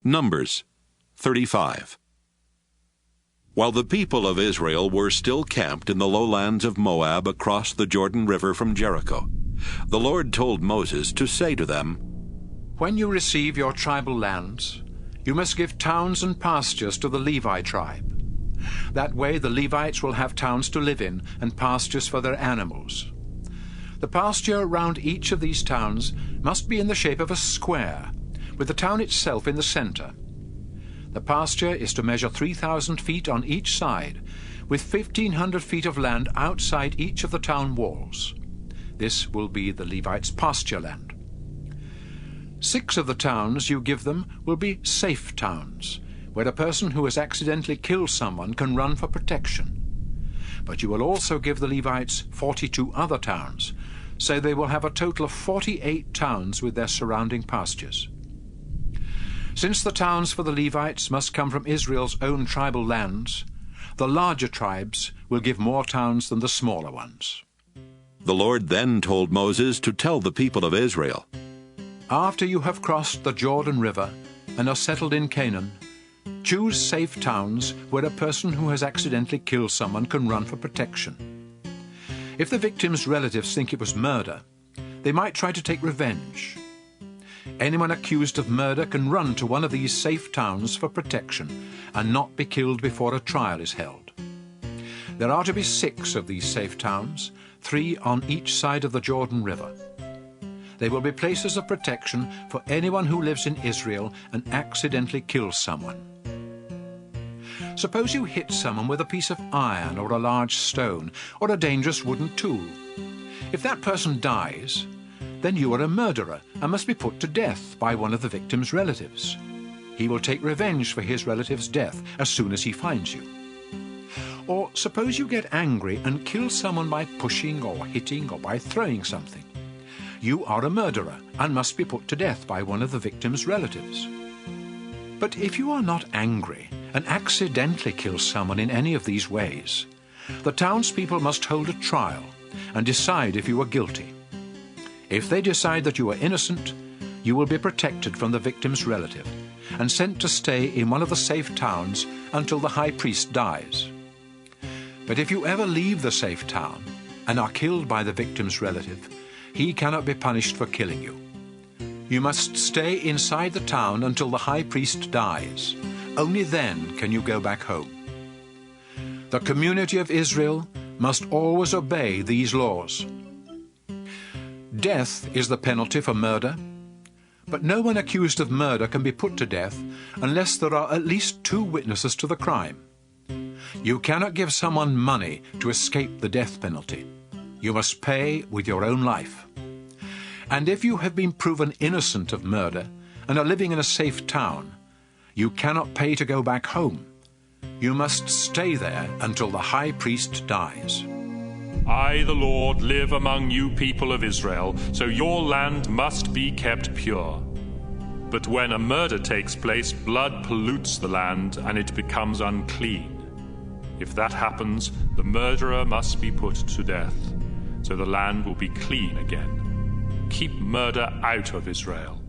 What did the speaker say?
Numbers 35. While the people of Israel were still camped in the lowlands of Moab across the Jordan River from Jericho, the Lord told Moses to say to them, "When you receive your tribal lands, you must give towns and pastures to the Levi tribe. That way the Levites will have towns to live in and pastures for their animals. The pasture around each of these towns must be in the shape of a square, with the town itself in the center. The pasture is to measure 3,000 feet on each side, with 1,500 feet of land outside each of the town walls. This will be the Levites' pasture land. 6 of the towns you give them will be safe towns, where a person who has accidentally killed someone can run for protection. But you will also give the Levites 42 other towns, so they will have a total of 48 towns with their surrounding pastures. Since the towns for the Levites must come from Israel's own tribal lands, the larger tribes will give more towns than the smaller ones." The Lord then told Moses to tell the people of Israel, "After you have crossed the Jordan River and are settled in Canaan, choose safe towns where a person who has accidentally killed someone can run for protection. If the victim's relatives think it was murder, they might try to take revenge. Anyone accused of murder can run to one of these safe towns for protection and not be killed before a trial is held. There are to be 6 of these safe towns, 3 on each side of the Jordan River. They will be places of protection for anyone who lives in Israel and accidentally kills someone. Suppose you hit someone with a piece of iron or a large stone or a dangerous wooden tool. If that person dies, then you are a murderer and must be put to death by one of the victim's relatives. He will take revenge for his relative's death as soon as he finds you. Or suppose you get angry and kill someone by pushing or hitting or by throwing something. You are a murderer and must be put to death by one of the victim's relatives. But if you are not angry and accidentally kill someone in any of these ways, the townspeople must hold a trial and decide if you are guilty. If they decide that you are innocent, you will be protected from the victim's relative and sent to stay in one of the safe towns until the high priest dies. But if you ever leave the safe town and are killed by the victim's relative, he cannot be punished for killing you. You must stay inside the town until the high priest dies. Only then can you go back home. The community of Israel must always obey these laws. Death is the penalty for murder, but no one accused of murder can be put to death unless there are at least 2 witnesses to the crime. You cannot give someone money to escape the death penalty. You must pay with your own life. And if you have been proven innocent of murder and are living in a safe town, you cannot pay to go back home. You must stay there until the high priest dies. I, the Lord, live among you people of Israel, so your land must be kept pure. But when a murder takes place, blood pollutes the land and it becomes unclean. If that happens, the murderer must be put to death, so the land will be clean again. Keep murder out of Israel.